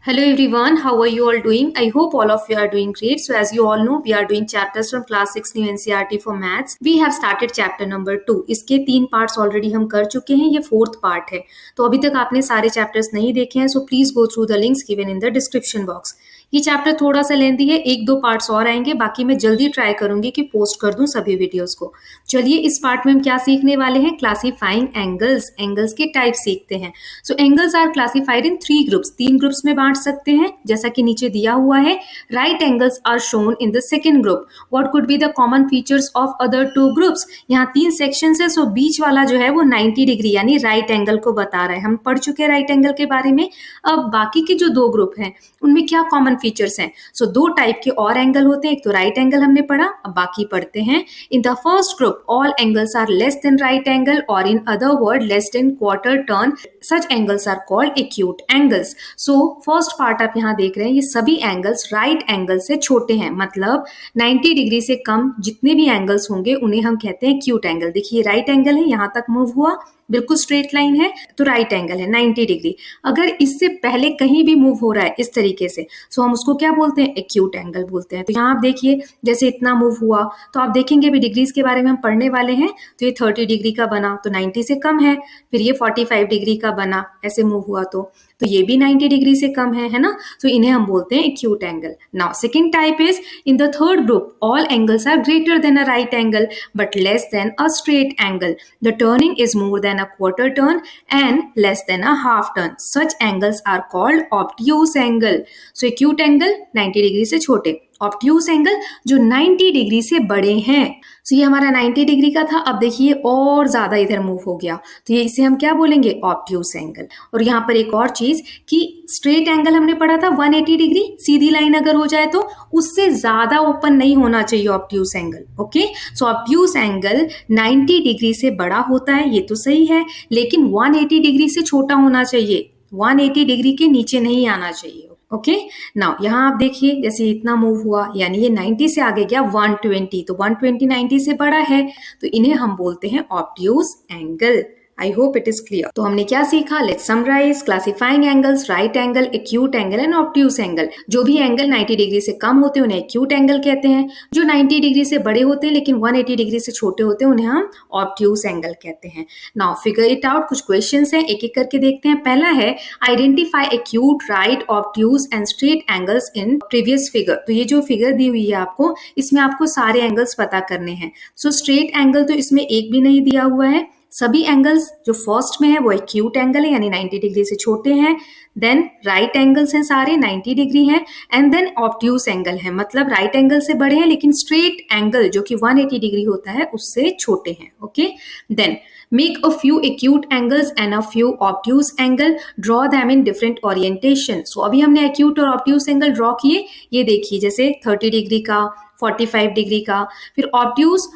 Hello everyone, how are you all doing? I hope all of you are doing great. So as you all know, we are doing chapters from class 6 new NCERT for maths. We have started chapter number 2. इसके 3 parts already हम कर चुके हैं, ये 4th part है. तो अभी तक आपने सारे चैप्टर्स नहीं देखे हैं, so please go through the links given in the description box. ये चैप्टर थोड़ा सा लेंदी है, 1-2 पार्ट्स और आएंगे, बाकी मैं जल्दी ट्राई करूंगी कि पोस्ट कर दूं सभी वीडियोस को. चलिए इस पार्ट में हम क्या सीखने वाले हैं? Classifying angles. एंगल्स के टाइप सीखते हैं. So angles are classified in 3 groups. 3 groups में बांट सकते हैं, जैसा कि नीचे दिया हुआ है. Right angles are shown in the second group. What could be the common features of other 2 groups? यहाँ 3 सेक्शन है, सो बीच वाला जो है वो 90 डिग्री यानी राइट एंगल को बता रहा है. हम पढ़ चुके हैं राइट एंगल के बारे में. अब बाकी के जो 2 ग्रुप हैं उनमें क्या कॉमन फीचर्स हैं? सो 2 टाइप के और एंगल होते हैं. एक तो राइट एंगल हमने पढ़ा, अब बाकी पढ़ते हैं. In the first group all angles are less than right angle और in other word less than quarter turn. Such angles are called acute angles. So first part आप यहाँ देख रहे हैं, ये सभी एंगल्स राइट एंगल से छोटे हैं. मतलब 90 डिग्री से कम जितने भी एंगल्स होंगे उन्हें हम कहते हैं एक्यूट एंगल. देखिए राइट एंगल है, यहाँ तक मूव हुआ, बिल्कुल स्ट्रेट लाइन है तो राइट एंगल है 90 डिग्री. अगर इससे पहले कहीं भी मूव हो रहा है इस तरीके से, सो हम उसको क्या बोलते हैं? एक्यूट एंगल बोलते हैं. तो यहाँ आप देखिए जैसे इतना मूव हुआ, तो आप देखेंगे अभी डिग्रीज के बारे में हम पढ़ने वाले हैं. तो ये 30 डिग्री का बना तो 90 से कम है. फिर ये 45 डिग्री का बना, ऐसे मूव हुआ तो ये भी 90 डिग्री से कम है ना. तो इन्हें हम बोलते हैं acute angle. Now second type is in the third group all angles are greater than a right angle but less than a straight angle. The turning is more than a quarter turn and less than a half turn. Such angles are called obtuse angle. So acute angle 90 degree से छोटे, obtuse angle जो 90 degree से बड़े हैं. सो ये हमारा 90 degree का था, अब देखिए और ज्यादा इधर मूव हो गया, तो ये इसे हम क्या बोलेंगे? Obtuse angle. और यहाँ पर एक और चीज कि स्ट्रेट एंगल हमने पढ़ा था 180 डिग्री, सीधी लाइन अगर हो जाए तो उससे ज्यादा ओपन नहीं होना चाहिए ऑब्ट्यूस एंगल. ओके, सो ऑब्ट्यूस एंगल 90 डिग्री से बड़ा होता है, ये तो सही है, लेकिन 180 डिग्री से छोटा होना चाहिए. 180 डिग्री के नीचे नहीं आना चाहिए. ओके, नाउ यहाँ आप देखिए जैसे इतना मूव हुआ यानी ये 90 से आगे गया 120, तो 120 90 से बड़ा है, तो इन्हें हम बोलते हैं obtuse angle. I hope it is clear. तो हमने क्या सीखा? Let's summarise. Classifying angles, right angle, acute angle and obtuse angle. जो भी एंगल 90 डिग्री से कम होते हैं उन्हें एक्यूट एंगल कहते हैं. जो 90 डिग्री से बड़े होते हैं लेकिन 180 डिग्री से छोटे होते हैं उन्हें हम ऑब्ट्यूस एंगल कहते हैं. Now figure it out. कुछ क्वेश्चंस हैं, एक एक करके देखते हैं. पहला है identify acute, right, obtuse and straight angles in previous figure. तो ये जो फिगर दी हुई है आपको, इसमें आपको सारे एंगल्स पता करने हैं. सो स्ट्रेट एंगल तो इसमें एक भी नहीं दिया हुआ है. सभी एंगल्स जो फर्स्ट में है वो एक्यूट एंगल है यानी 90 डिग्री से छोटे हैं. देन राइट एंगल्स हैं सारे 90 डिग्री हैं. एंड देन ऑब्ट्यूस एंगल है, मतलब राइट एंगल से बड़े हैं लेकिन स्ट्रेट एंगल जो कि 180 डिग्री होता है उससे छोटे हैं. Okay, then make a few acute angles and a few obtuse angle, draw them in different orientation. So अभी हमने acute और obtuse angle draw किए, ये देखिए जैसे 30 डिग्री का, 45 डिग्री का, फिर obtuse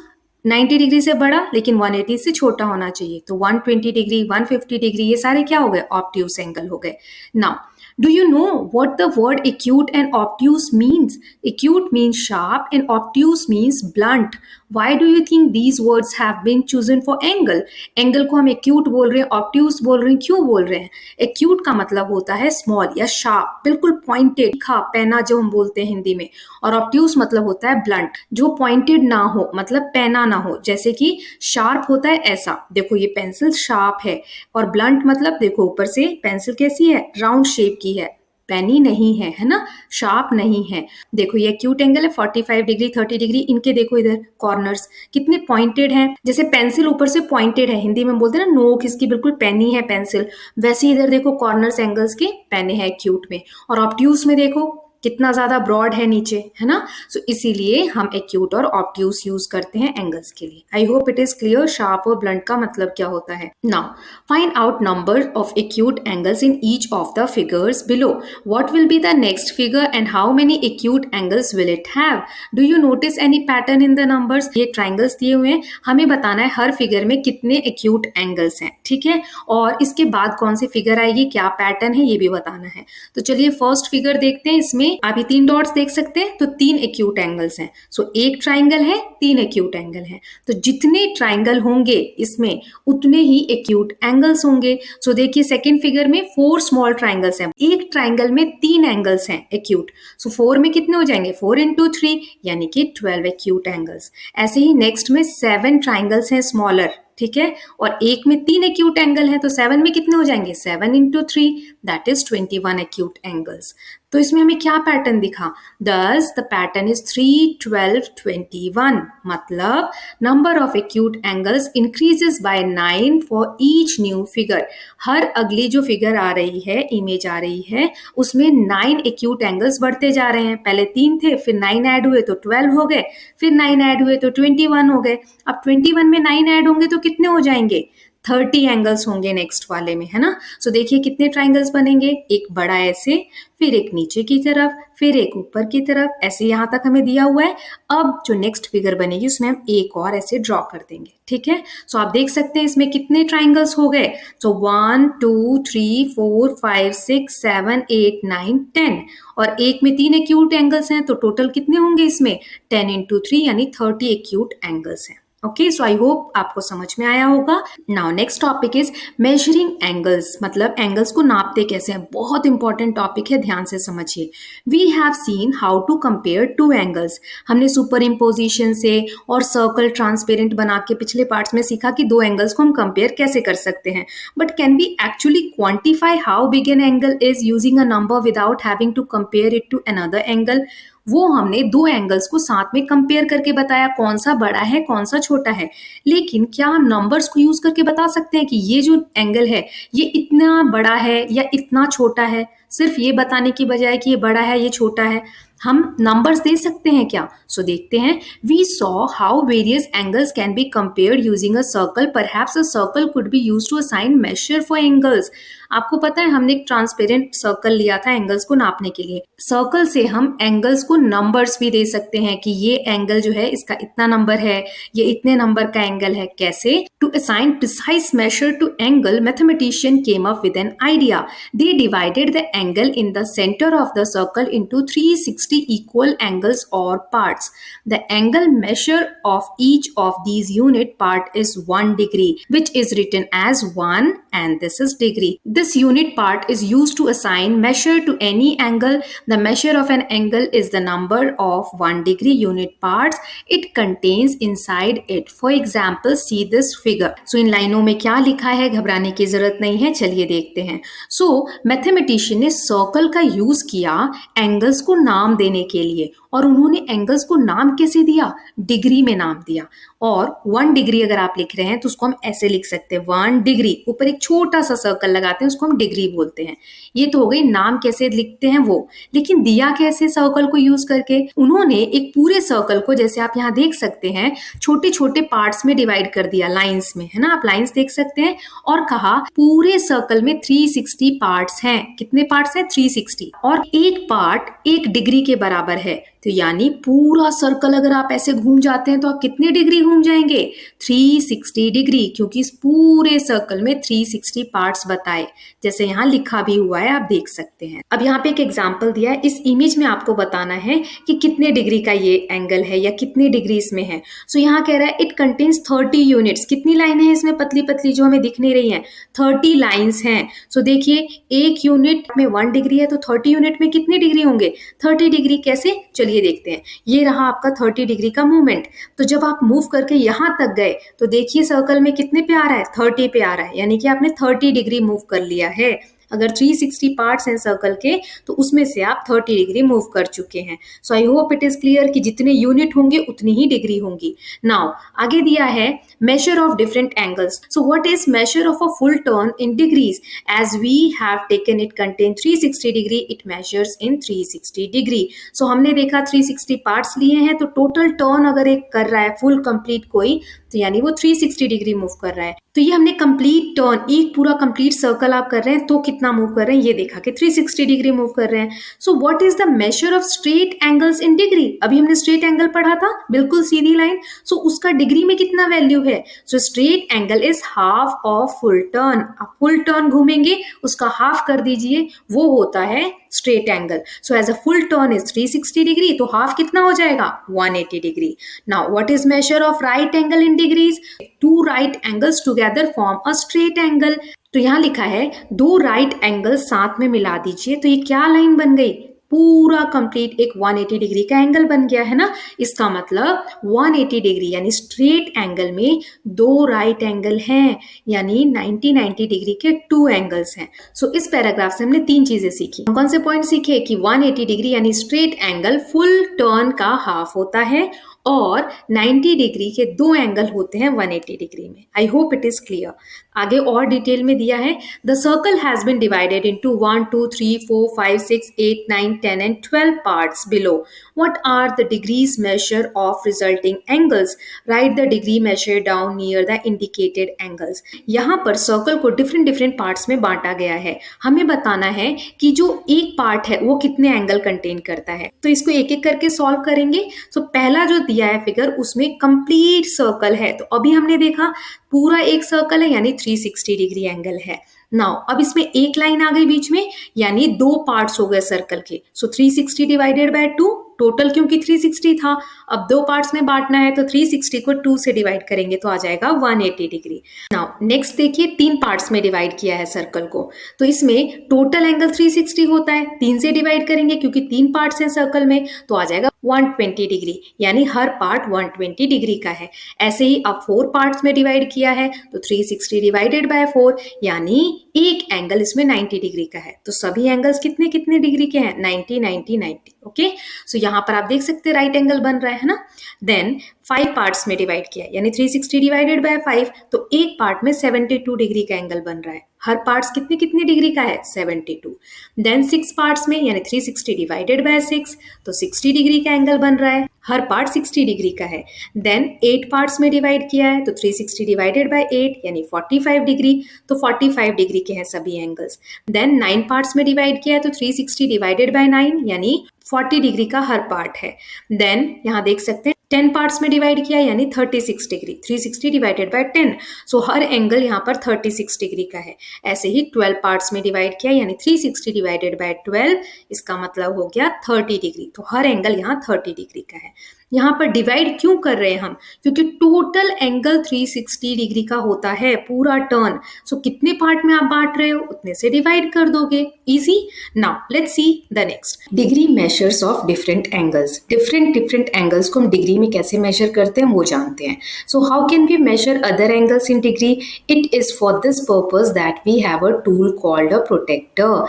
90 डिग्री से बड़ा लेकिन 180 से छोटा होना चाहिए, तो 120 डिग्री, 150 डिग्री, ये सारे क्या हो गए? ऑब्ट्यूस एंगल हो गए. Now do you know what the word acute and obtuse means? Acute means sharp and obtuse means blunt. Why do you think these words have been chosen for angle? Angle को हम acute बोल रहे हैं, obtuse बोल रहे हैं, क्यों बोल रहे हैं? Acute का मतलब होता है small या sharp, बिल्कुल pointed, तीखा, पैना जो हम बोलते हैं हिंदी में. और obtuse मतलब होता है blunt, जो pointed ना हो, मतलब पैना ना हो. जैसे कि sharp होता है ऐसा, देखो ये पेंसिल sharp है, और blunt मतलब देखो ऊपर से पेंसिल कैसी है? राउंड शेप की है, पेनी नहीं है ना, शार्प नहीं है. देखो ये एक्यूट एंगल है 45 डिग्री, 30 डिग्री, इनके देखो इधर कॉर्नर्स कितने पॉइंटेड हैं. जैसे पेंसिल ऊपर से पॉइंटेड है, हिंदी में बोलते हैं ना नोक इसकी बिल्कुल पेनी है पेंसिल, वैसे इधर देखो कॉर्नर्स एंगल्स के पेने हैं एक्यूट में. और ऑब्ट्यूस में देखो कितना ज्यादा ब्रॉड है नीचे, है ना. सो इसीलिए हम एक्यूट और ऑब्ट्यूस यूज करते हैं एंगल्स के लिए. आई hope it is clear. Sharp और ब्लंट का मतलब क्या होता है. Now find out number of acute angles in each of the figures below. What will be the next figure and how many acute angles will it have? Do you notice any pattern in the numbers? ये triangles दिए हुए हैं, हमें बताना है हर figure में कितने acute angles हैं, ठीक है. और इसके बाद कौन सी फिगर आएगी, क्या पैटर्न है, ये भी बताना है. तो चलिए फर्स्ट फिगर देखते हैं. इसमें आप ये 3 डॉट्स देख सकते हैं, तो 3 एक्यूट एंगल्स हैं। सो एक ट्राइंगल है, 3 एक्यूट एंगल हैं। तो जितने ट्राइंगल होंगे इसमें उतने ही एक्यूट एंगल्स होंगे। सो देखिए सेकंड फिगर में 4 स्मॉल ट्राइंगल्स हैं, एक ट्राइंगल में 3 एंगल्स हैं एक्यूट। सो 4 में कितने हो जाएंगे, 4 into 3 यानी कि 12 एक्यूट एंगल्स। ऐसे ही नेक्स्ट में 7 ट्राइंगल्स हैं स्मॉलर, ठीक है, और एक में 3 एक्यूट एंगल है, तो 7 में कितने हो जाएंगे, 7 into 3 that is 21 acute angles. तो इसमें हमें क्या पैटर्न दिखा, दस द पैटर्न इज 3 12 21, मतलब number of acute angles increases by 9 for each new figure. हर अगली जो फिगर आ रही है, इमेज आ रही है, उसमें 9 एक्यूट एंगल्स बढ़ते जा रहे हैं। पहले 3 थे, फिर 9 ऐड हुए तो 12 हो गए, फिर 9 ऐड हुए तो 21 हो गए। अब 21 में 9 ऐड होंगे तो कितने हो जाएंगे, 30 एंगल्स होंगे नेक्स्ट वाले में, है ना। सो देखिए कितने ट्राइंगल्स बनेंगे, एक बड़ा ऐसे, फिर एक नीचे की तरफ, फिर एक ऊपर की तरफ, ऐसे यहाँ तक हमें दिया हुआ है। अब जो नेक्स्ट फिगर बनेगी उसमें हम एक और ऐसे ड्रॉ कर देंगे, ठीक है। सो आप देख सकते हैं इसमें कितने ट्राइंगल्स हो गए। सो 1 2 3 4 5 6 7 8 9 10, और एक में 3 एक्यूट एंगल्स हैं, तो टोटल कितने होंगे इसमें, 10 into 3 यानी 30 एक्यूट एंगल्स हैं। ओके, सो आई होप आपको समझ में आया होगा। Now next topic is measuring angles, मतलब एंगल्स को नापते कैसे हैं, बहुत इंपॉर्टेंट टॉपिक है, ध्यान से समझिए। We have seen how to compare two angles. हमने सुपर इम्पोजिशन से और सर्कल ट्रांसपेरेंट बना के पिछले पार्ट्स में सीखा कि दो एंगल्स को हम कंपेयर कैसे कर सकते हैं। But can we actually quantify how big an angle is using a number without having to compare it to another angle. वो हमने दो एंगल्स को साथ में कंपेयर करके बताया, कौन सा बड़ा है कौन सा छोटा है। लेकिन क्या हम नंबर्स को यूज करके बता सकते हैं कि ये जो एंगल है ये इतना बड़ा है या इतना छोटा है? सिर्फ ये बताने की बजाय कि ये बड़ा है ये छोटा है, हम नंबर्स दे सकते हैं क्या? सो देखते हैं। We saw how various angles can be compared using a circle, perhaps a circle could be used to assign measure for angles. आपको पता है हमने एक ट्रांसपेरेंट सर्कल लिया था एंगल्स को नापने के लिए। सर्कल से हम एंगल्स को नंबर्स भी दे सकते हैं कि ये एंगल जो है इसका इतना नंबर है, ये इतने नंबर का एंगल है। कैसे? To assign precise measure to angle, mathematician came up with an idea. They divided the angle in the centre of the circle into 360 equal angles or parts. The angle measure of each of these unit part is 1 degree, which is written as 1 and this is degree. This unit part is used to assign measure to any angle. The measure of an angle is the number of 1 degree unit parts it contains inside it. For example, see this figure. So इन लाइनों में क्या लिखा है घबराने की जरूरत नहीं है, चलिए देखते हैं। So मैथमेटिशियन ने सर्कल का यूज किया एंगल्स को नाम देने के लिए, और उन्होंने एंगल्स को नाम कैसे दिया? डिग्री में नाम दिया। और 1 डिग्री अगर आप लिख रहे हैं तो उसको हम ऐसे लिख सकते हैं 1 डिग्री, ऊपर एक छोटा सा सर्कल लगाते हैं उसको हम डिग्री बोलते हैं। ये तो हो गई नाम कैसे लिखते हैं वो। लेकिन दिया कैसे सर्कल को यूज करके? उन्होंने एक पूरे सर्कल को, जैसे आप यहाँ देख सकते हैं, छोटे छोटे पार्ट्स में डिवाइड कर दिया, लाइंस में, है ना, आप लाइंस देख सकते हैं, और कहा पूरे सर्कल में 360 पार्ट्स हैं। कितने पार्ट्स हैं? 360, और एक पार्ट 1 डिग्री के बराबर है। तो यानी पूरा सर्कल अगर आप ऐसे घूम जाते हैं तो आप कितने डिग्री घूम जाएंगे? 360 डिग्री, क्योंकि इस पूरे सर्कल में 360 पार्ट्स बताए, जैसे यहाँ लिखा भी हुआ है, आप देख सकते हैं। अब यहाँ पे एक एग्जांपल दिया है, इस इमेज में आपको बताना है कि कितने डिग्री का ये एंगल है या कितने डिग्री इसमें है। सो यहाँ कह रहा है इट कंटेन्स 30 यूनिट्स। कितनी लाइनें हैं इसमें? पतली पतली जो हमें दिख नहीं रही हैं, 30 लाइन्स हैं। सो देखिए एक यूनिट में 1 डिग्री है तो 30 यूनिट में कितने डिग्री होंगे? 30 डिग्री। कैसे? चलिए देखते हैं। ये रहा आपका 30 डिग्री का मूवमेंट। तो जब आप मूव करके यहां तक गए तो देखिए सर्कल में कितने पे आ रहा है? 30 पे आ रहा है, यानी कि आपने 30 डिग्री मूव कर लिया है। अगर 360 पार्ट्स हैं सर्कल के तो उसमें से आप 30 डिग्री मूव कर चुके हैं। So I hope it is clear कि जितने यूनिट होंगे उतनी ही डिग्री होंगी। नाउ आगे दिया है measure of different angles. So what is measure of a full turn in degrees? As we have taken it contain 360 degree, it measures in 360 degree. So हमने देखा 360 पार्ट्स लिए हैं, तो टोटल टर्न अगर एक कर रहा है फुल कंप्लीट कोई, तो यानी वो 360 डिग्री मूव कर रहा है। तो ये हमने कंप्लीट टर्न, एक पूरा कंप्लीट सर्कल आप कर रहे हैं तो कितना मूव कर रहे हैं, ये देखा कि 360 डिग्री मूव कर रहे हैं। So what is the measure of straight angles in degree? अभी हमने स्ट्रेट एंगल पढ़ा था, बिल्कुल सीधी लाइन। सो उसका डिग्री में कितना वैल्यू है? So straight angle is half of full turn. आप फुल टर्न घूमेंगे उसका हाफ कर दीजिए, वो होता है straight angle. So as a full turn is 360 degree, तो हाफ कितना हो जाएगा 180 degree. Now what is measure of right angle in degrees? Two right angles together form a straight angle. तो यहाँ लिखा है दो राइट एंगल साथ में मिला दीजिए, तो ये क्या लाइन बन गई? पूरा कंप्लीट एक 180 डिग्री का एंगल बन गया है ना. इसका मतलब 180 डिग्री यानी स्ट्रेट एंगल में दो राइट एंगल हैं, यानी 90 डिग्री के टू एंगल्स हैं. सो इस पैराग्राफ से हमने तीन चीजें सीखी. कौन से पॉइंट सीखे? कि 180 डिग्री यानी स्ट्रेट एंगल फुल टर्न का हाफ होता है और 90 डिग्री के दो एंगल होते हैं 180 डिग्री में. I hope it is clear. आगे और डिटेल में दिया है. The circle has been divided into 1 2 3 4 5 6 8 9 10 and 12 parts below. What are the degrees measure of resulting angles? Write the degree measure down near the indicated angles. यहाँ पर circle को different parts में बांटा गया है. हमें बताना है कि जो एक पार्ट है वो कितने एंगल कंटेन करता है. तो इसको एक एक करके सॉल्व करेंगे. तो पहला जो दिया है फिगर उसमें कंप्लीट सर्कल है. तो अभी हमने देखा पूरा एक सर्कल है यानी 360 डिग्री एंगल है. नाउ अब इसमें एक लाइन आ गई बीच में यानी दो पार्ट्स हो गए सर्कल के. सो 360 डिवाइडेड बाय 2, टोटल क्योंकि 360 था, अब दो पार्ट्स में बांटना है तो 360 को 2 से डिवाइड करेंगे तो आ जाएगा 180 डिग्री. नाउ नेक्स्ट देखिए, तीन पार्ट्स में डिवाइड किया है सर्कल को, तो इसमें टोटल एंगल 360 होता है. 3 से डिवाइड करेंगे क्योंकि तीन पार्ट्स हैं सर्कल में तो आ जाएगा 120 डिग्री, यानी हर पार्ट 120 डिग्री का है. ऐसे ही अब 4 पार्ट्स में डिवाइड किया है तो 360 डिवाइडेड बाय 4 यानी एक एंगल इसमें 90 डिग्री का है. तो सभी एंगल्स कितने कितने डिग्री के हैं? 90 90 90. ओके, सो यहाँ पर आप देख सकते हैं राइट एंगल बन रहा है ना. देन 5 पार्ट्स में डिवाइड किया यानी 360 डिवाइडेड बाय 5, तो एक पार्ट में 72 डिग्री का एंगल बन रहा है. हर पार्ट्स कितने कितने डिग्री का है? 72. देन 6 पार्ट्स में यानी 360 डिवाइडेड बाय 6, तो 60 डिग्री का एंगल बन रहा है. हर पार्ट 60 डिग्री का है. देन 8 पार्ट्स में डिवाइड किया है तो 360 डिवाइडेड बाय 8 यानी 45 डिग्री, तो 45 डिग्री के हैं सभी एंगल्स. देन 9 पार्ट्स में डिवाइड किया है तो 360 डिवाइडेड बाय 9 यानी 40 डिग्री का हर पार्ट है. देन यहाँ देख सकते हैं 10 पार्ट्स में डिवाइड किया यानी 36 degree, 360 divided by 10, so her angle यहाँ पर 36 डिग्री का है. ऐसे ही 12 पार्ट्स में डिवाइड किया यानी 360 डिवाइडेड बाय 12, इसका मतलब हो गया 30 डिग्री, तो हर एंगल यहाँ 30 डिग्री का है. यहाँ पर डिवाइड क्यों कर रहे हैं हम? क्योंकि टोटल एंगल 360 डिग्री का होता है पूरा टर्न. सो कितने पार्ट में आप बांट रहे हो उतने से डिवाइड कर दोगे. Easy. Now let's see the next. Degree measures of different angles. Different angles को हम डिग्री में कैसे मेजर करते हैं वो जानते हैं. So how can we measure other angles in degree? It is for this purpose that we have a tool called a protractor.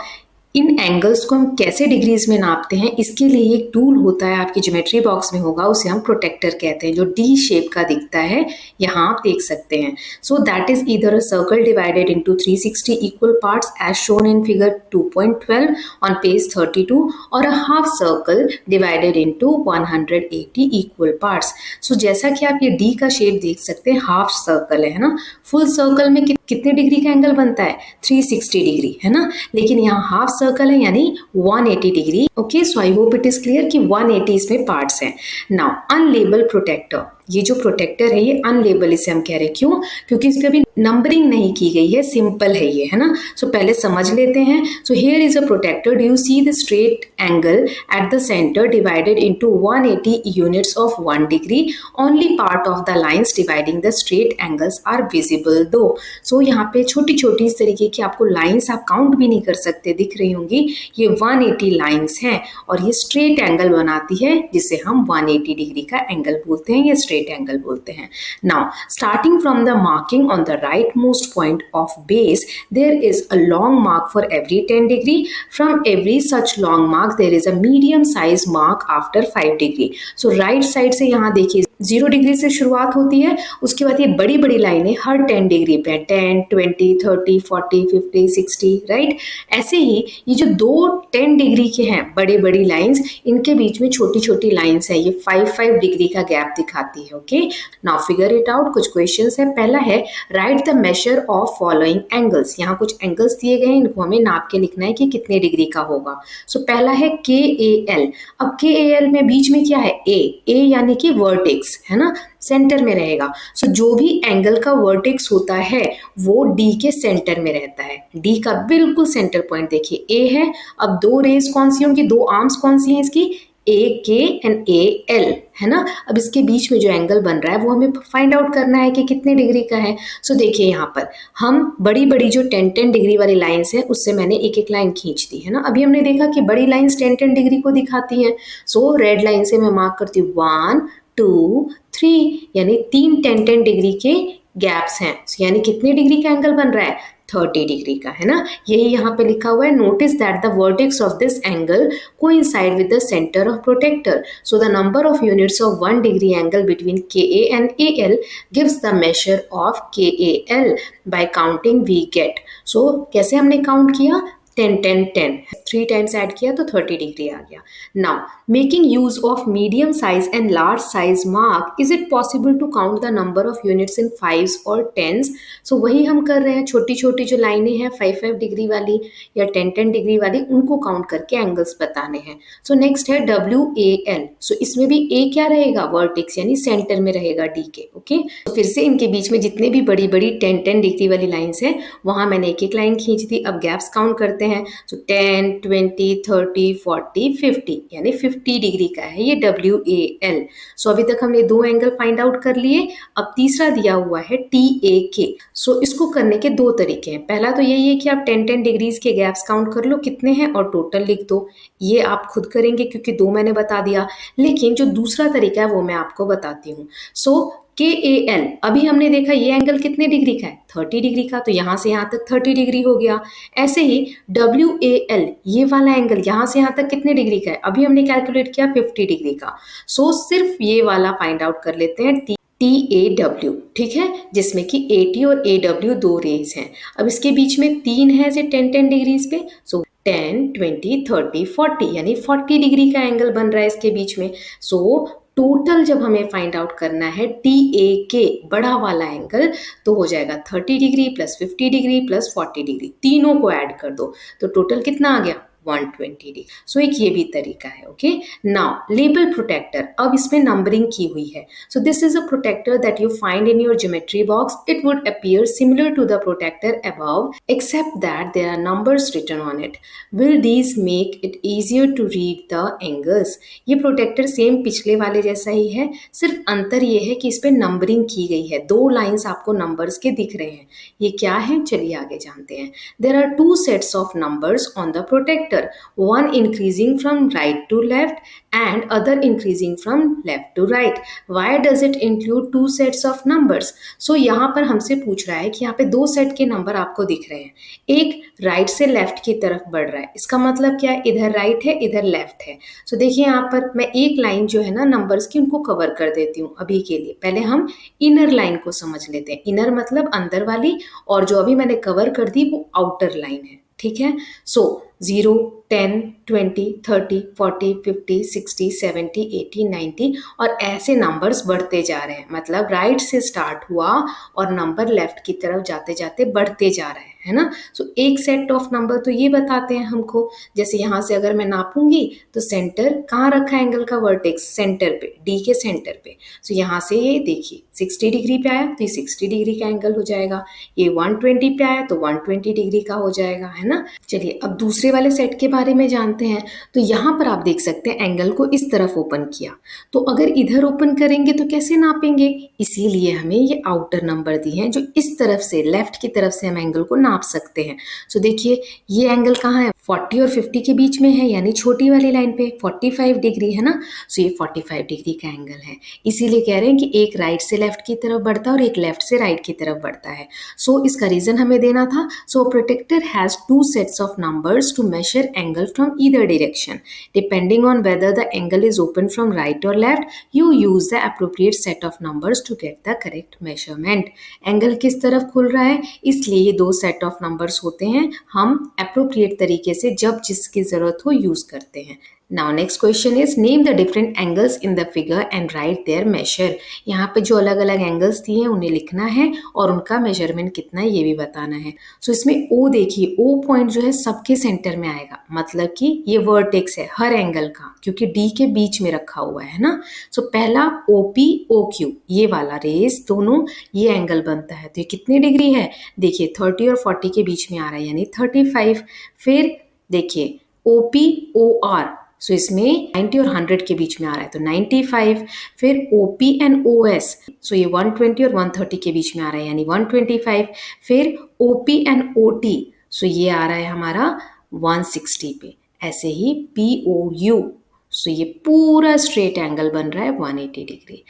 इन एंगल्स को हम कैसे डिग्रीज में नापते हैं इसके लिए एक टूल होता है, आपकी ज्योमेट्री बॉक्स में होगा, उसे हम प्रोटेक्टर कहते हैं, जो डी शेप का दिखता है. यहाँ आप देख सकते हैं. So that is either a circle divided into 360 equal parts as shown in figure 2.12 on page 32 और a half circle divided into 180 equal parts. So जैसा कि आप ये डी का शेप देख सकते हैं, हाफ सर्कल है ना. फुल सर्कल में कितने डिग्री का एंगल बनता है? 360 डिग्री है ना, लेकिन यहाँ हाफ सर्कल है यानी 180 degree. Okay, so I hope it is clear कि 180 इसमें पार्ट्स हैं. Now unlabel protractor. ये जो प्रोटेक्टर है ये अनलेबल इसे हम कह रहे हैं. क्यों? क्योंकि इस पे अभी नंबरिंग नहीं की गई है, सिंपल है ये, है ना. सो पहले समझ लेते हैं. So here is a protractor. Do you see the straight angle at the centre divided into 180 units of 1 degree. Only part of the lines dividing the straight angles are visible though. So यहाँ पे छोटी छोटी इस तरीके की आपको lines आप count भी नहीं कर सकते दिख रही होंगी. ये 180 लाइंस हैं और ये स्ट्रेट एंगल बनाती है जिसे हम 180 डिग्री का एंगल बोलते हैं, ये स्ट्रेट एंगल बोलते हैं. Now, starting from the marking on the rightmost point of base, there is a long mark for every 10 degree. From every such long mark, there is a medium size mark after 5 degree. So, right side से यहाँ देखिए 0 degree से शुरुआत होती है, उसके बाद ये बड़ी बड़ी लाइनें हर 10 डिग्री पे 10, 20, 30, 40, 50, 60, राइट. ऐसे ही ये जो दो 10 डिग्री के हैं बड़े बड़ी लाइंस, इनके बीच में छोटी छोटी लाइंस है, ये 5 डिग्री का गैप दिखाती है. Okay, now figure it out. कुछ क्वेश्चंस है. पहला है right the measure of following angles. यहाँ कुछ एंगल्स दिए गए हैं, इनको हमें नाप के लिखना है कि कितने डिग्री का होगा. सो पहला है KAL. अब KAL में बीच में क्या है? A यानी कि वर्टेक्स. वर्टेक्स, है ना, सेंटर में रहेगा। सो जो भी एंगल का वर्टेक्स होता है वो डी के सेंटर में रहता है। डी का बिल्कुल सेंटर पॉइंट देखिए ए है। अब दो रेज कौन सी होंगी, दो आर्म्स कौन सी हैं इसकी, ए के एंड ए एल, है ना। अब इसके बीच में जो एंगल बन रहा है वो हमें फाइंड आउट करना है कि कितने डिग्री का है। सो देखिए यहाँ पर हम बड़ी बड़ी जो 10-10 डिग्री वाली लाइंस है उससे मैंने एक एक लाइन खींच दी, है ना। अभी हमने देखा कि बड़ी लाइंस 10-10 डिग्री को दिखाती हैं। सो रेड लाइन से मैं मार्क करती हूँ 1 2 3, यानी 3 10-10 डिग्री के गैप्स हैं। यानी कितने डिग्री का एंगल बन रहा है, 30 डिग्री का, है ना। यही यहाँ पे लिखा हुआ है, notice that the vertex of this angle coincide with the centre of protractor, so the number of units of 1 degree angle between KA and AL gives the measure of KAL by counting we get. So कैसे हमने count किया, 10-10-10, 3 times add किया तो 30 degree आ गया। Now making use of medium size and large size mark, is it possible to count the number of units in 5s और 10s? सो वही हम कर रहे हैं, छोटी छोटी जो लाइनें हैं 5-5 डिग्री वाली या 10-10 डिग्री वाली, उनको काउंट करके एंगल्स बताने हैं। सो नेक्स्ट है WAL। सो इसमें भी A क्या रहेगा, वर्टेक्स, यानी सेंटर में रहेगा डी के। ओके, तो फिर से इनके बीच में जितने भी बड़ी बड़ी 10-10 डिग्री वाली लाइन्स हैं वहां मैंने एक एक लाइन खींच दी। अब गैप्स काउंट करते हैं। सो 10 20 30 40 50, यानी 50 डिग्री का है ये WAL। सो अभी तक हमने दो एंगल फाइंड आउट कर लिए। अब तीसरा दिया हुआ है TAK। सो इसको करने के दो तरीके हैं। पहला तो यही है कि आप 10-10 डिग्रीज के गैप्स काउंट कर लो कितने हैं और टोटल लिख दो। ये आप खुद करेंगे क्योंकि दो मैंने बता दिया, लेकिन जो दूसरा तरीका है वो मैं आपको बताती हूँ। सो KAL, अभी हमने देखा ये एंगल कितने डिग्री का है, 30 डिग्री का, तो यहाँ से यहाँ तक 30 डिग्री हो गया। ऐसे ही WAL, ये वाला एंगल यहाँ से यहाँ तक कितने डिग्री का है, अभी हमने कैलकुलेट किया 50 डिग्री का। सो सिर्फ ये वाला फाइंड आउट कर लेते हैं, TAW, ठीक है, जिसमें कि AT और AW दो रेज हैं। अब इसके बीच में तीन है से 10-10 डिग्रीज पे। सो 10 20 30 40, यानी 40 डिग्री का एंगल बन रहा है इसके बीच में। सो टोटल जब हमें फाइंड आउट करना है TAK, बड़ा वाला एंगल, तो हो जाएगा 30 degree plus 50 degree plus 40 degree, तीनों को ऐड कर दो तो टोटल कितना आ गया, 120 डिग्री। सो एक ये भी तरीका है। ओके, नाउ लेबल प्रोटेक्टर, अब इसमें नंबरिंग की हुई है। So this is a protractor that you find in your geometry box. It would appear similar to the protractor above except that there are numbers written on it. Will these make it easier to read the angles? ये protractor same पिछले वाले जैसा ही है, सिर्फ अंतर ये है कि इस पे नंबरिंग की गई है, दो लाइंस आपको नंबर्स के दिख रहे हैं। ये क्या है, चलिए आगे जानते हैं। There are two sets of numbers on the protractor, one increasing from right to left and other increasing from left to right. Why does it include two sets of numbers? So यहाँ पर हमसे पूछ रहा है कि यहाँ पे दो सेट के नंबर आपको दिख रहे हैं, एक राइट से लेफ्ट की तरफ बढ़ रहा है, इसका मतलब क्या है, इधर राइट है इधर लेफ्ट है। सो देखिए यहाँ पर मैं एक लाइन जो है ना नंबर्स की उनको कवर कर देती हूँ अभी के लिए। पहले हम इनर लाइन को समझ लेते हैं। इनर मतलब अंदर वाली, और जो अभी मैंने कवर कर दी वो आउटर लाइन है, ठीक है। सो 0 10 20 30 40 50 60 70 80 90 और ऐसे नंबर्स बढ़ते जा रहे हैं, मतलब राइट से स्टार्ट हुआ और नंबर लेफ्ट की तरफ जाते जाते बढ़ते जा रहे हैं, है ना। सो एक सेट ऑफ नंबर तो ये बताते हैं हमको, जैसे यहाँ से अगर मैं नापूंगी तो सेंटर कहाँ रखा है एंगल का वर्टेक्स, सेंटर पे, डी के सेंटर पे। सो यहाँ से ये देखिए 60 डिग्री पे आया तो ये 60 डिग्री का एंगल हो जाएगा, ये 120 पे आया तो 120 डिग्री का हो जाएगा, है ना। चलिए अब दूसरे वाले सेट के बारे में जानते हैं। तो यहाँ पर आप देख सकते हैं एंगल को इस तरफ ओपन किया, तो अगर इधर ओपन करेंगे तो कैसे नापेंगे, इसीलिए हमें ये आउटर नंबर दिए हैं जो इस तरफ से, लेफ्ट की तरफ से हम एंगल को नाप सकते हैं। सो देखिए ये एंगल कहाँ है, 40 और 50 के बीच में है, यानी छोटी वाली लाइन पे 45 डिग्री है ना। सो ये 45 डिग्री का एंगल है, इसीलिए कह रहे हैं कि एक राइट से लेफ्ट की तरफ बढ़ता है और एक लेफ्ट से राइट की तरफ बढ़ता है। सो इसका रीजन हमें देना था। So protractor has two sets of numbers to measure angle from either direction, depending on whether the angle is open from right और left, you use the appropriate set of numbers to get the correct measurement. Angle किस तरफ खुल रहा है, इसलिए ये दो set of numbers होते हैं, हम एप्रोप्रिएट तरीके से जब जिसकी जरूरत हो यूज करते हैं। Now next question is name the different angles in the figure and write their measure. यहाँ पे जो अलग अलग एंगल्स दिए हैं उन्हें लिखना है और उनका मेजरमेंट कितना है ये भी बताना है। सो इसमें ओ देखिए, ओ पॉइंट जो है सबके सेंटर में आएगा, मतलब कि ये वर्टेक्स है हर एंगल का, क्योंकि डी के बीच में रखा हुआ है ना। सो पहला ओ पी ओ क्यू ये वाला रेस दोनों ये एंगल बनता है, तो ये कितनी डिग्री है, देखिए 30 और 40 के बीच में आ रहा है यानी 35। फिर देखिए ओ पी ओ आर, सो इसमें 90 और 100 के बीच में आ रहा है तो 95। फिर OP एंड OS, सो ये 120 और 130 के बीच में आ रहा है यानी 125। फिर OP एंड OT, सो ये आ रहा है हमारा 160 पे। ऐसे ही POU, सो ये पूरा स्ट्रेट एंगल बन रहा है 180 डिग्री।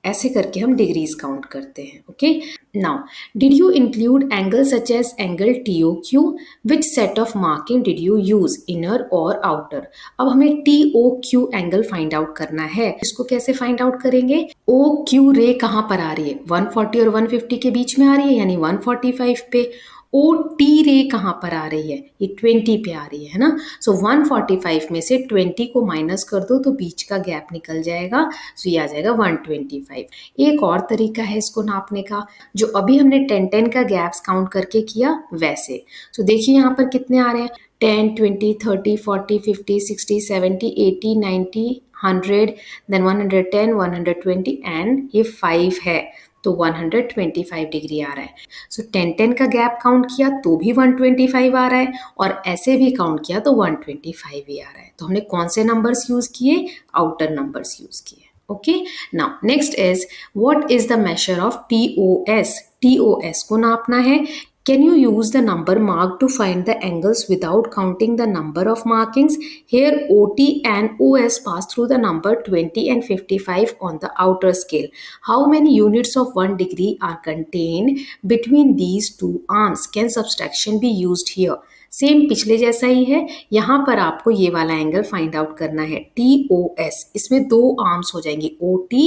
ऐसे करके हम डिग्रीज काउंट करते हैं। Okay, now did you include angle such as angle TOQ, which set of marking did you use, inner और आउटर। अब हमें TOQ एंगल फाइंड आउट करना है। इसको कैसे फाइंड आउट करेंगे, OQ रे कहाँ पर आ रही है, 140 और 150 के बीच में आ रही है यानी 145 पे। OT रे कहाँ पर आ रही है, ये 20 पे आ रही है ना। सो 145 में से 20 को माइनस कर दो तो बीच का गैप निकल जाएगा, सो ये आ जाएगा 125। एक और तरीका है इसको नापने का, जो अभी हमने 10-10 का गैप्स काउंट करके किया वैसे। सो देखिए यहाँ पर कितने आ रहे हैं, 10, 20, 30, 40, 50, 60, 70, 80, 90, 100, देन 110, 120 एंड ये 5 है तो 125 डिग्री आ रहा है। सो 10-10 का गैप काउंट किया तो भी 125 आ रहा है और ऐसे भी काउंट किया तो 125 ही आ रहा है। तो हमने कौन से नंबर्स यूज किए, आउटर नंबर्स यूज किए। Okay, now next is what is the measure of TOS। TOS को नापना है। Can you use the number marked to find the angles without counting the number of markings? Here OT and OS pass through the number 20 and 55 on the outer scale. How many units of 1 degree are contained between these two arms? Can subtraction be used here? Same पिछले जैसा ही है, यहाँ पर आपको ये वाला angle find out करना है TOS। इसमें दो आर्म्स हो जाएंगे OT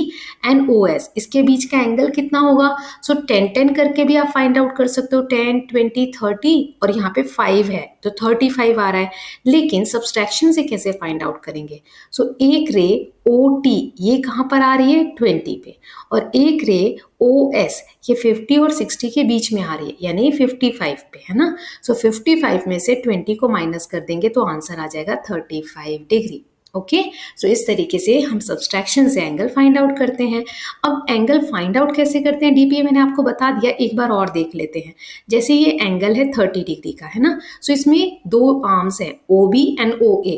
एंड OS, इसके बीच का एंगल कितना होगा। सो 10-10 करके भी आप फाइंड आउट कर सकते हो, 10, 20, 30 और यहाँ पे 5 है तो 35 आ रहा है। लेकिन सब्सट्रैक्शन से कैसे फाइंड आउट करेंगे, सो एक रे OT ये कहाँ पर आ रही है 20 पे, और एक रे OS ये 50 और 60 के बीच में आ रही है यानी 55 पे है ना। सो 55 में से 20 को माइनस कर देंगे तो आंसर आ जाएगा 35 डिग्री। ओके, सो इस तरीके से हम सब्सट्रैक्शन से एंगल फाइंड आउट करते हैं। अब एंगल फाइंड आउट कैसे करते हैं DPA मैंने आपको बता दिया, एक बार और देख लेते हैं। जैसे ये एंगल है 30 डिग्री का है ना, सो इसमें दो आर्म्स है OB एंड OA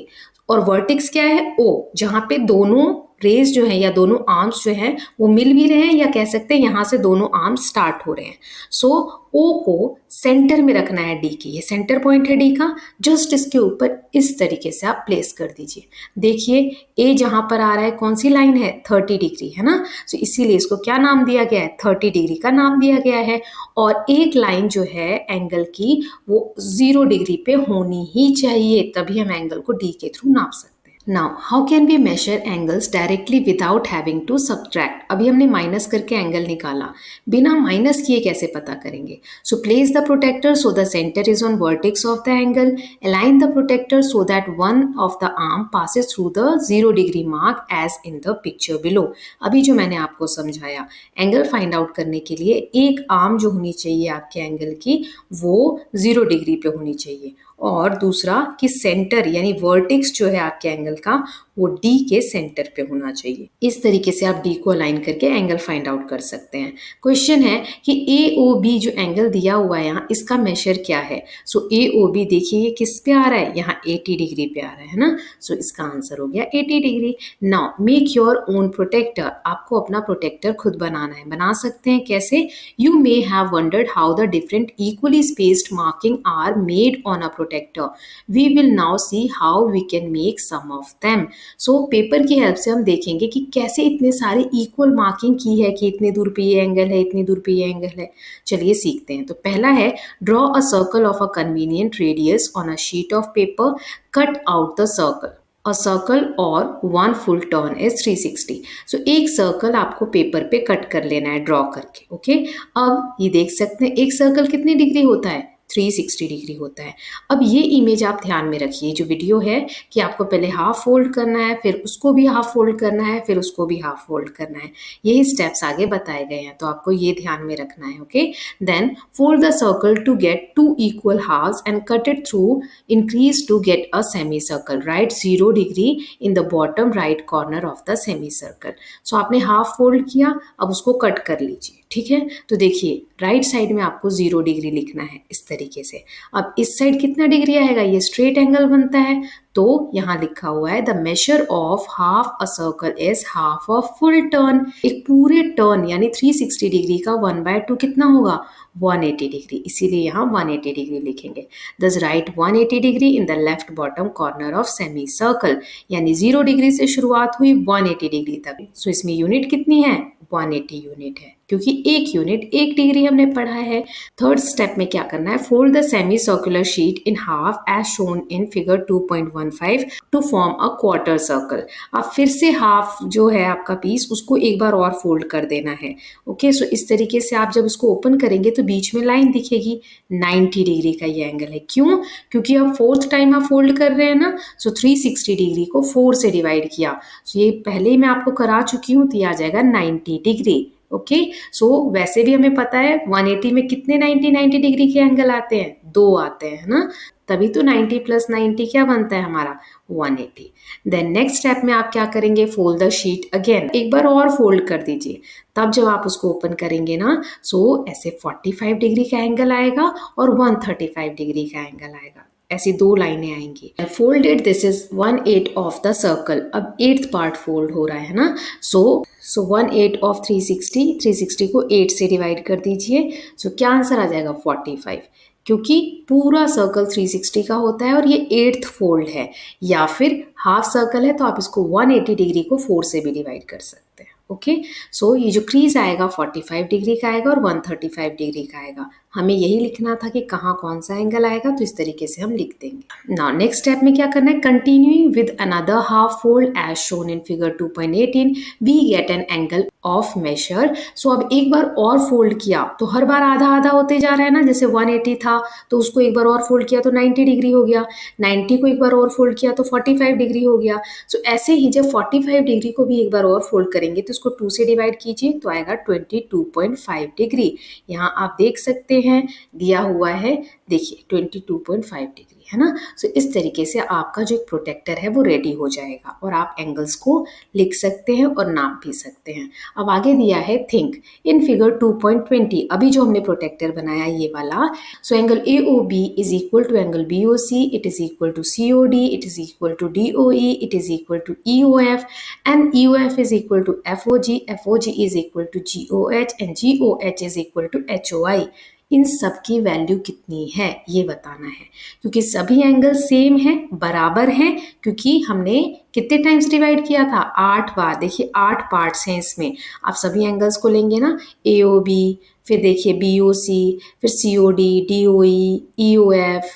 और वर्टेक्स क्या है O, जहाँ पे दोनों रेज जो है या दोनों आर्म्स जो है वो मिल भी रहे हैं, या कह सकते हैं यहाँ से दोनों आर्म्स स्टार्ट हो रहे हैं। सो O को सेंटर में रखना है D के, ये सेंटर पॉइंट है D का, जस्ट इसके ऊपर इस तरीके से आप प्लेस कर दीजिए। देखिए A जहाँ पर आ रहा है कौन सी लाइन है 30 डिग्री है ना, सो इसीलिए इसको क्या नाम दिया गया है 30 डिग्री का नाम दिया गया है। और एक लाइन जो है एंगल की वो 0 डिग्री पे होनी ही चाहिए, तभी हम एंगल को D के थ्रू नाप सकते हैं। Now, how can we measure angles directly without having to subtract? अभी हमने माइनस करके एंगल निकाला, बिना माइनस किए कैसे पता करेंगे। So place the protector so the center is on vertex of the angle. Align the protector so that one of the arm passes through the 0 degree mark as in the picture below. अभी जो मैंने आपको समझाया, angle find out करने के लिए एक arm जो होनी चाहिए आपके एंगल की वो 0 डिग्री पे होनी चाहिए, और दूसरा कि सेंटर यानी वर्टेक्स जो है आपके एंगल का वो D के सेंटर पे होना चाहिए। इस तरीके से आप D को अलाइन करके एंगल फाइंड आउट कर सकते हैं। क्वेश्चन है कि AOB जो एंगल दिया हुआ है यहाँ, इसका मेजर क्या है। सो AOB देखिए ये किस पे आ रहा है, यहाँ 80 डिग्री पे आ रहा है ना, सो इसका आंसर हो गया 80 degree. Now make your own protractor, आपको अपना प्रोटेक्टर खुद बनाना है। बना सकते हैं कैसे, you may have wondered how the different equally spaced marking are made on a protractor, we will now see how we can make some of them. So paper की help से हम देखेंगे कि कैसे इतने सारे इक्वल मार्किंग की है कि इतनी दूर पे ये एंगल है, इतनी दूर पे ये एंगल है। चलिए सीखते हैं। तो पहला है draw a circle of a convenient radius on a sheet of paper, cut out the circle. A circle or one full turn is 360. So एक सर्कल आपको पेपर पे कट कर लेना है ड्रॉ करके। ओके, अब ये देख सकते हैं एक सर्कल कितनी डिग्री होता है 360 डिग्री होता है। अब ये इमेज आप ध्यान में रखिए, जो वीडियो है कि आपको पहले हाफ फोल्ड करना है, फिर उसको भी हाफ फोल्ड करना है, फिर उसको भी हाफ फोल्ड करना है। यही स्टेप्स आगे बताए गए हैं, तो आपको ये ध्यान में रखना है। Okay, then fold the circle to get two equal halves and cut it through increase to get a semi circle. Right 0 degree in the bottom right corner of the semi circle. So आपने half fold किया, अब उसको cut कर लीजिए। ठीक है, तो देखिए राइट साइड में आपको 0 डिग्री लिखना है इस तरीके से। अब इस साइड कितना डिग्री आएगा, ये स्ट्रेट एंगल बनता है, तो यहाँ लिखा हुआ है the measure of half a circle is half a full turn. एक पूरे टर्न यानी 360 डिग्री का 1/2 कितना होगा, 180 डिग्री, इसीलिए यहाँ 180 डिग्री लिखेंगे। दस right 180 degree in the left bottom corner of semi circle, यानी 0 डिग्री से शुरुआत हुई 180 डिग्री तक। सो इसमें यूनिट कितनी है, 180 यूनिट है, क्योंकि एक यूनिट 1 डिग्री हमने पढ़ा है। थर्ड स्टेप में क्या करना है, fold the semi circular sheet in half as shown in figure 2.15 to form a quarter circle. अब फिर से हाफ जो है आपका पीस, उसको एक बार और फोल्ड कर देना है। ओके, सो इस तरीके से आप जब इसको ओपन करेंगे तो बीच में लाइन दिखेगी, 90 डिग्री का ये एंगल है। क्यों, क्योंकि अब फोर्थ टाइम आप फोल्ड कर रहे हैं ना, सो 360 डिग्री को 4 से डिवाइड किया। सो ये पहले ही मैं आपको करा चुकी हूँ, तो ये आ जाएगा 90 डिग्री। ओके, सो वैसे भी हमें पता है 180 में कितने 90 डिग्री के एंगल आते हैं, 2 आते हैं ना, तभी तो 90 प्लस 90 क्या बनता है हमारा, 180। देन नेक्स्ट स्टेप में आप क्या करेंगे, फोल्ड द शीट अगेन, एक बार और फोल्ड कर दीजिए। तब जब आप उसको ओपन करेंगे ना, सो ऐसे 45 डिग्री का एंगल आएगा और 135 डिग्री का एंगल आएगा, ऐसी 2 लाइनें आएंगी। Folded, this is 1/8 of the circle. अब 8th पार्ट फोल्ड हो रहा है ना, सो 1/8 ऑफ 360 को 8 से डिवाइड कर दीजिए। सो क्या आंसर आ जाएगा, 45, क्योंकि पूरा सर्कल 360 का होता है और ये 8th फोल्ड है। या फिर हाफ सर्कल है तो आप इसको 180 डिग्री को 4 से भी डिवाइड कर सकते हैं। ओके, सो ये जो क्रीज आएगा 45 डिग्री का आएगा और 135 डिग्री का आएगा। हमें यही लिखना था कि कहाँ कौन सा एंगल आएगा, तो इस तरीके से हम लिख देंगे। नाउ नेक्स्ट स्टेप में क्या करना है, continuing with another half fold as shown in figure 2.18 we get an angle of measure. So अब एक बार और फोल्ड किया तो हर बार आधा आधा होते जा रहा है ना, जैसे 180 था तो उसको एक बार और फोल्ड किया तो 90 डिग्री हो गया, 90 को एक बार और फोल्ड किया तो 45 डिग्री हो गया। सो ऐसे ही जब 45 डिग्री को भी एक बार और फोल्ड करेंगे तो इसको 2 से डिवाइड कीजिए तो आएगा 22.5 डिग्री। यहाँ आप देख सकते हैं दिया हुआ है, देखिए 22.5 डिग्री है ना। सो इस तरीके से आपका जो एक प्रोटेक्टर है वो रेडी हो जाएगा और आप एंगल्स को लिख सकते हैं और नाप भी सकते हैं। अब आगे दिया है थिंक इन फिगर 2.20, अभी जो हमने प्रोटेक्टर बनाया ये वाला। So angle AOB is equal to angle BOC, it is equal to COD, it is equal to DOE, it is equal to EOF and EOF is equal to FOG, FOG is equal to GOH and GOH is equal to HOI। इन सब की value कितनी है ये बताना है, क्योंकि सभी एंगल सेम है, बराबर हैं, क्योंकि हमने कितने टाइम्स डिवाइड किया था, 8 बार। देखिए 8 पार्ट्स हैं इसमें, आप सभी एंगल्स को लेंगे ना, AOB, फिर देखिए BOC, फिर COD, DOE, EOF,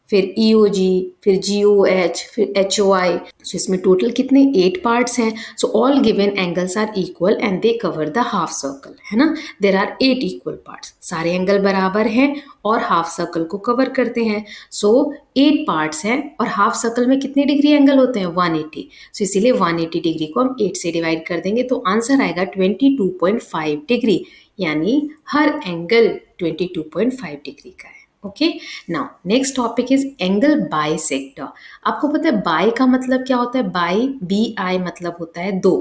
फिर EOG, फिर GOH, फिर HOI। सो इसमें टोटल कितने 8 पार्ट्स हैं। So all given angles are equal and they cover the half circle, है ना। देयर आर 8 इक्वल पार्ट्स, सारे एंगल बराबर हैं और हाफ सर्कल को कवर करते हैं। सो 8 पार्ट्स हैं और हाफ सर्कल में कितने डिग्री एंगल होते हैं, 180। सो इसीलिए 180 डिग्री को हम 8 से डिवाइड कर देंगे तो आंसर आएगा 22.5 डिग्री, यानी हर एंगल 22.5 डिग्री का है। Okay, now next topic is angle bisector. आपको पता है बाई का मतलब क्या होता है, बाई BI मतलब होता है 2,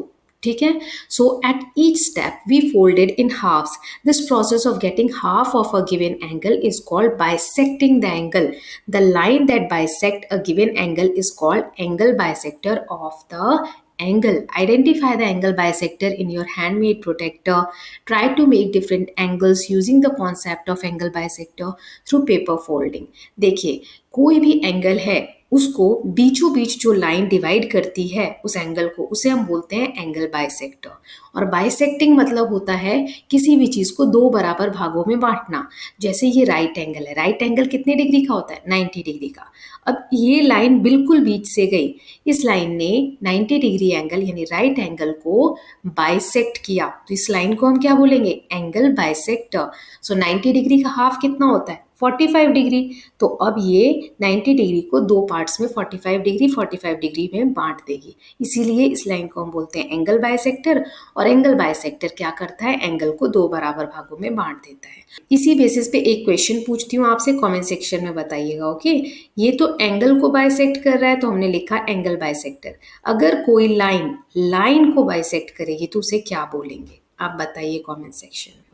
ठीक है। So at each step we folded in halves, this process of getting half of a given angle is called bisecting the angle. The line that bisect a given angle is called angle bisector of the angle. Identify the angle bisector in your handmade protector. Try to make different angles using the concept of angle bisector through paper folding. देखिए कोई भी angle है उसको बीचों बीच जो line divide करती है उस एंगल को, उसे हम बोलते हैं एंगल बाइसेक्टर। और बाइसेक्टिंग मतलब होता है किसी भी चीज को 2 बराबर भागों में बांटना। जैसे ये राइट एंगल है, राइट एंगल कितने डिग्री का होता है, 90 डिग्री का। अब ये लाइन बिल्कुल बीच से गई, इस लाइन ने 90 डिग्री एंगल यानी राइट एंगल को बाइसेक्ट किया, तो इस लाइन को हम क्या बोलेंगे, एंगल बाइसेक्टर। सो 90 डिग्री का हाफ कितना होता है, 45 डिग्री। तो अब ये 90 डिग्री को दो पार्ट्स में 45 डिग्री में बांट देगी, इसीलिए इस लाइन को हम बोलते हैं एंगल बाइसेक्टर। और एंगल बाइसेक्टर क्या करता है, एंगल को दो बराबर भागों में बांट देता है। इसी बेसिस पे एक क्वेश्चन पूछती हूँ आपसे, कमेंट सेक्शन में बताइएगा। ओके, ये तो एंगल को बाइसेक्ट कर रहा है तो हमने लिखा एंगल बाइसेक्टर। अगर कोई लाइन को बाइसेक्ट करेगी तो उसे क्या बोलेंगे, आप बताइए कमेंट सेक्शन में।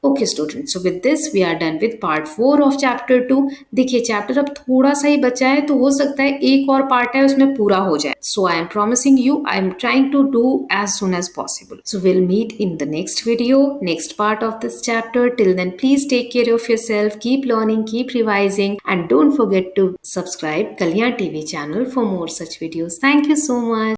Okay student, so with this we are done with part 4 of chapter 2। देखिए चैप्टर अब थोड़ा सा ही बचा है, तो हो सकता है एक और पार्ट है उसमें पूरा हो जाए। So I am promising you, I am trying to do as soon as possible. So will meet in the next video, next part of this chapter. Till then please take care of yourself, keep learning, keep revising, and don't forget to subscribe Kalyan TV channel for more such videos. Thank you so much.